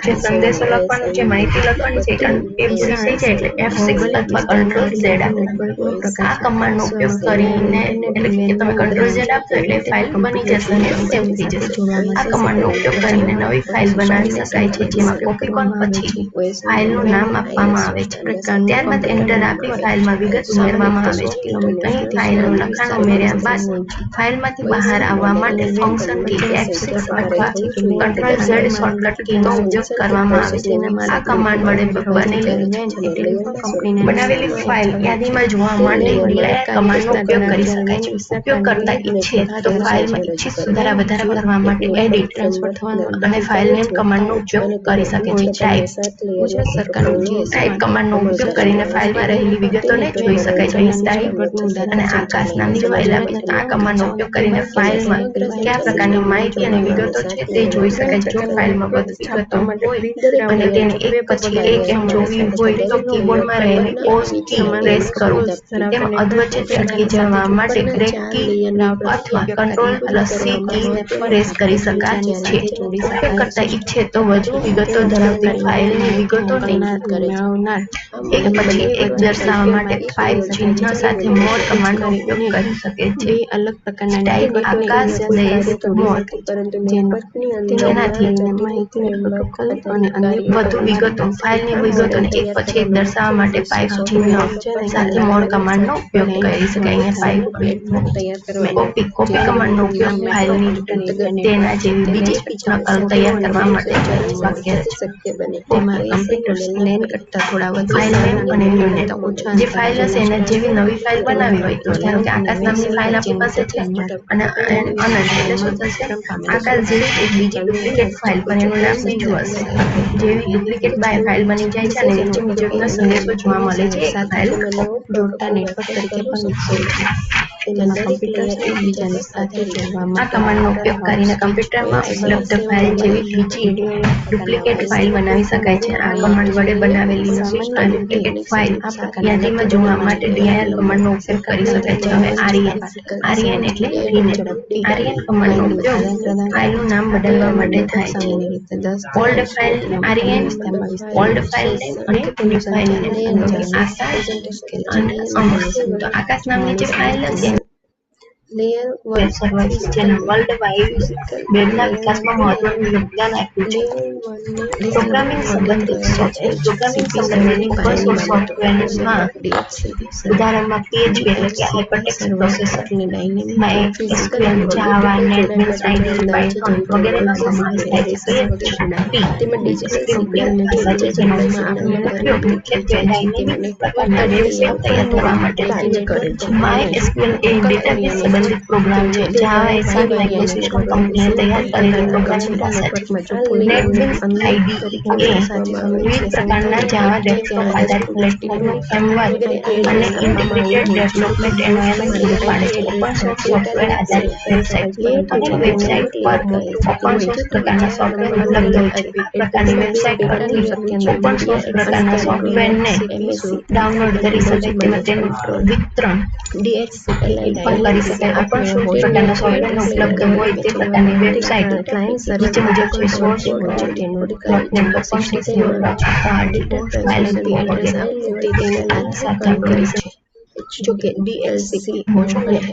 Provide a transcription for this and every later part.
જે સંદેશો લખવાનો, જે માહિતી લખવાની છે એ પૂરી થઈ જાય એટલે F6 અથવા Ctrl Z આપો. આ કમાન્ડનો ઉપયોગ કરીને એટલે કે તમે Ctrl Z આપશો એટલે ફાઇલ બની જશે અને સેવ થઈ જશે. આ કમાન્ડનો ઉપયોગ કરીને નવી ફાઇલ બનાવી શકાય છે, જેમાં કોપીકોન પછી ફાઇલનું નામ આપવામાં આવે છે. ત્યારબાદ એન્ટર આપી ફાઇલમાં વિગત ઉમેરવામાં આવે છે. અહીં ફાઇલનું લખાણ ઉમેર્યા બાદ ફાઇલમાંથી બહાર આવવા માટે ફંક્શન કી F6 અથવા Ctrl Z શોર્ટકટ કીનો ઉપયોગ કરવામાં આવે છે. આ કમાન્ડ વડે બનાવેલી ફાઇલ યાદીમાં જોવા માટે dir કમાન્ડનો ઉપયોગ કરી શકાય છે. ઉપયોગકર્તા ઈચ્છે તો ફાઇલમાં ઇચ્છિત સુધારા વધારા કરવા માટે એડિટ અને ફાઇલ નેમ કમાન્ડનો ઉપયોગ કરી શકે છે. ટાઈપ કમાન્ડનો ઉપયોગ કરીને ફાઇલમાં રહેલી વિગતોને જોઈ શકાય છે. અહીં ટાઈપ અને આકાશ નામની ફાઇલ આપી છે. આ કમાન્ડનો ઉપયોગ કરીને ફાઇલમાં કયા પ્રકારની માહિતી અને વિગતો છે તે જોઈ શકાય છે. જો ફાઇલમાં વધુ વિગતો હોય અને તેને એક પછી એક એમ જોવી હોય તો કીબોર્ડમાં રહેલી પોઝ કી પ્રેસ કરો. તેમ અધવચ્ચે અટકી જવા માટે બ્રેક કી અથવા Ctrl+C કી પ્રેસ કરી શકાય છે. ઉપયોગકર્તા ઈચ્છે તો વધુ વિગતો ધરાવતી ફાઇલની વિગતોને એક પછી એક દર્શાવવા માટે 5 ચિહ્ન સાથે મોર કમાન્ડનો ઉપયોગ કરી શકે છે. ટાઈપ આકાશ મોર જેનાથી વધુ વિગતો ફાઇલની વિગતોને એક પછી એક દર્શાવવા માટે 5 ચિહ્ન સાથે મોર કમાન્ડનો ઉપયોગ કરી શકાય. કોપી કમાન્ડનો ઉપયોગ ફાઇલની તેના જેવી બીજી નકલ તૈયાર કરવા માટે શક્ય છે. ફાઇલ નેમ અને ન્યૂ નેમ. જે ફાઇલ હશે એના જેવી નવી ફાઇલ બનાવી હોય તો ધારો કે આકાશ નામની ફાઇલ આપણી પાસે છે અને એટલે શું થશે, આકાશ જેવી એક બીજી ડુપ્લિકેટ ફાઇલ પણ એનું નામ બીજું હશે. જેવી ડુપ્લિકેટ ફાઇલ બની જાય છે અને નીચે મુજબનો સંદેશો જોવા મળે છે. એક ફાઇલ જોડતા નેટવર્ક તરીકે પણ વિકસાવી છે. તેમાં કમ્પ્યુટર્સ એકબીજાની સાથે જોડવામાં આ કમાન્ડનો ઉપયોગ કરીને કમ્પ્યુટરમાં ઉપલબ્ધ ફાઇલ જેવી બીજી ડુપ્લિકેટ ફાઇલ બનાવી શકાય છે. આ કમાન્ડ વડે બનાવેલી વિશિષ્ટ ડુપ્લિકેટ ફાઇલ યાદીમાં જોવા માટે dir કમાન્ડનો ઉપયોગ કરી શકાય છે. હવે REN એટલે રીનેમ. REN કમાન્ડનો ઉપયોગ ફાઇલનું નામ બદલવા માટે થાય છે. Old file REN, old file name અને ન્યૂ ફાઇલ નેમ. આકાશ નામની જે ફાઇલ હશે વેબ સર્વિસ જેના વર્લ્ડ વાઇડ વેબના વિકાસમાં મહત્વનું યોગદાન આપ્યું છે. પ્રોગ્રામિંગ સંબંધિત સોફ્ટવેર. પ્રોગ્રામિંગ સંબંધિત ઓપન સોર્સ સોફ્ટવેરમાં ઉદાહરણમાં PHP એટલે કે હાયપરટેક્સ્ટ પ્રોસેસર, MySQL, જાવા, નેટબીન્સ, IDE, પાયથોન વગેરેનો સમાવેશ થાય છે. સ્ક્રિપ્ટિંગ ભાષા છે જેનો ઉપયોગ મુખ્યત્વે ડાયનેમિક પ્રકારના વેબસાઇટ તૈયાર કરવા માટે થાય છે. MySQL એ ડેટાબેઝ સંબંધિત પ્રોગ્રામ છે. જાવા એ સન માઇક્રોસિસ્ટમ કંપનીએ તૈયાર કરેલી પ્રોગ્રામિંગ ભાષા છે. નેટબીન્સ IDE એ વિવિધ પ્રકારના જાવા ડેસ્કટોપ આધારિત પ્લેટફોર્મનું ફ્રેમવર્ક અને ઇન્ટિગ્રેટેડ ડેવલપમેન્ટ એન્વાયરમેન્ટ પૂરું પાડે છે. ઓપન સોર્સ સોફ્ટવેર આધારિત વેબસાઇટ. અમુક વેબસાઇટ પર ઓપન સોર્સ પ્રકારના સોફ્ટવેર ઉપલબ્ધ હોય છે. આ પ્રકારની વેબસાઇટ પરથી ઓપન સોર્સ પ્રકારના સોફ્ટવેરને ડાઉનલોડ કરી શકાય તેમજ તેનું વિતરણ પણ કરી શકાય. ઓપન સોર્સ પ્રકારના સોફ્ટવેરનો ઉપલબ્ધ હોય તે પ્રકારની વેબસાઇટ નીચે મુજબ છે. સોર્સ .NET, જોકે DLC આંતરિક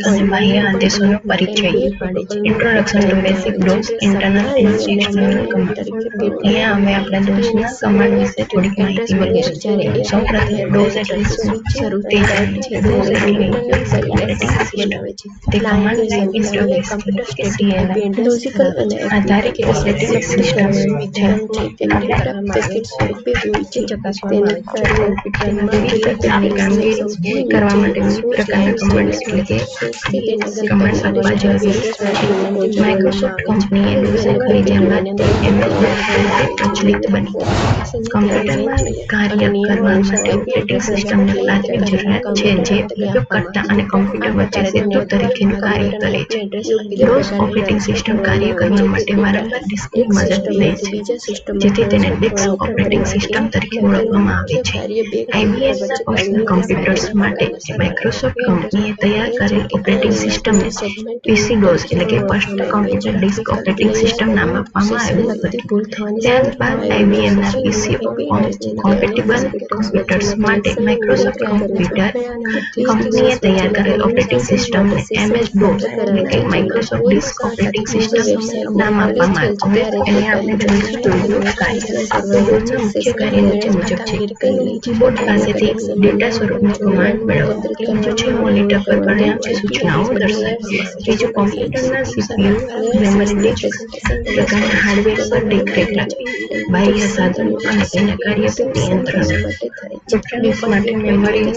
અને બાહ્ય આદેશોનો પરિચય. Introduction to basic DOS internal instructional command. અહીંયા અમે આપણા DOSના કમાન્ડ વિશે થોડીક માહિતી મેળવીશું. સૌપ્રથમ DOS એટલે શું? તે જાણીએ છીએ. DOS એટલે ઓપરેટિંગ સિસ્ટમ. તે કમાન્ડ લાઇન ઇન્ટરફેસ કે CLI આધારિત ઓપરેટિંગ સિસ્ટમ સુવિધા છે. કામગીરી કરવા માટે વિવિધ પ્રકારના કમાન્ડ એટલે કે કમાન્ડ આપવા જરૂરી. માઇક્રોસોફ્ટ કંપનીએ DOS ખરીદ્યા બાદ MS પ્રચલિત બની. કમ્પ્યુટરમાં કાર્ય કરવા માટે ઓપરેટિંગ સિસ્ટમને પ્રાથમિક જરૂરિયાત છે જે ઉપયોગકર્તા અને કમ્પ્યુટર વચ્ચે સેતુ તરીકેનું કાર્ય કરે છે. DOS ઓપરેટિંગ સિસ્ટમ કાર્ય કરવા માટે વારંવાર ડિસ્કની મદદ લે છે, જેથી તેને ડિસ્ક ઓપરેટિંગ સિસ્ટમ તરીકે ઓળખવામાં આવે છે. IBMના પર્સનલ કમ્પ્યુટર્સ માટે માઇક્રોસોફ્ટ કંપનીએ તૈયાર કરેલ ઓપરેટિંગ સિસ્ટમને PC-DOS એટલે કે personal computer disk operating system નામ આપવામાં આવ્યું હતું. ત્યારબાદ IBMના PC કોમ્પેટિબલ કમ્પ્યુટર્સ માટે માઇક્રોસોફ્ટ કમ્પ્યુટર કંપનીએ તૈયાર કરેલ ઓપરેટિંગ સિસ્ટમને MS-DOS એટલે કે માઇક્રોસોફ્ટ ડિસ્ક ઓપરેટિંગ સિસ્ટમ નામ આપવામાં આવ્યું. હવે એને આપણે જોઈશું કાર્ય. મુખ્ય કાર્ય નીચે મુજબ છે. કીબોર્ડ પાસેથી ડેટા સ્વરૂપનો કમાન્ડ મેળવવો. ત્રીજું છે મોનિટર પર પરિણામ સૂચનાઓ દર્શાવવી. ત્રીજું કોમ્પ્યુટરના CPU, મેમરી ડિસ્ક પ્રકારના હાર્ડવેર પર દેખરેખ રાખવી. બાહ્ય સાધનો અને તેના કાર્યનું નિયંત્રણ. ડિસ્ક માટે મેમરીનું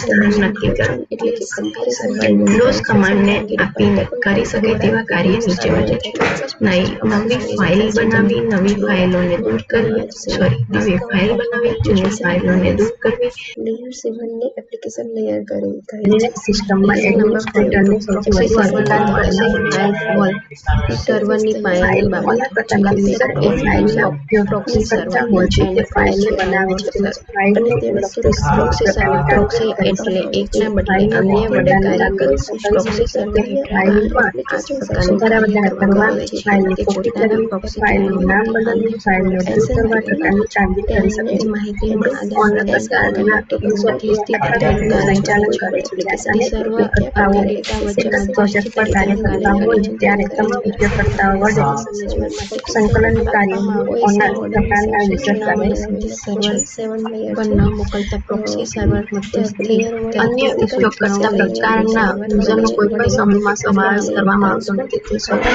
સ્થાન નક્કી કરવું. DOS કમાન્ડને આપીને કરી શકે તેવા કાર્ય નીચે મુજબ છે. નવી ફાઇલ બનાવી, નવી ફાઇલોને દૂર કરવી. નવી ફાઇલ બનાવી, જૂની ફાઇલોને દૂર કરવી. લેયર 7 એપ્લિકેશન લેયર કહે છે. લિનક્સ સિસ્ટમમાં એડમિનિસ્ટ્રેટરને સૌથી વધુ અધિકાર મળેલા સર્વરની પાયાની બાબત પ્રકારના યુઝર એ ફાઇલના પ્રોક્સી કરતા હોય છે. તે ફાઇલને બનાવે છે તેમજ ફાઇલને પ્રોક્સી સર્વર પ્રોક્સી એટલે એકના બદલે અન્ય વડે કાર્ય કરવું. પ્રોક્સી સર્વર ફાઇલમાં સુધારા વધારા કરવા, ફાઇલની કોપી કરવી, ફાઇલનું નામ બદલવું, ફાઇલને દૂર કરવા પ્રકારની કામગીરી કરી શકે છે. માહિતીના અન્ય પ્રકારના સંચાલન કરે છે. અને ઉપયોગકર્તાઓ પ્રોજેક્ટ પર કાર્ય કરતા હોય ત્યારે તમામ ઉપયોગકર્તાઓ વડે સંકલન કાર્યોમાં ઓના પ્રકારના યુઝર પર ન મોકલતા પ્રોક્સી સર્વર મધ્યસ્થી અન્ય ઉપયોગકર્તા પ્રકારના યુઝરનો કોઈ પણ સમૂહમાં સમાવેશ કરવામાં આવતો નથી. તે સ્વતંત્ર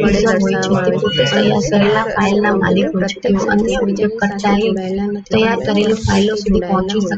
યુઝર હોય છે. તે પોતે તૈયાર કરેલા ફાઇલના માલિક હોય છે. તેઓ અન્ય ઉપયોગકર્તાએ તૈયાર કરેલી ફાઇલો સુધી પહોંચી શકે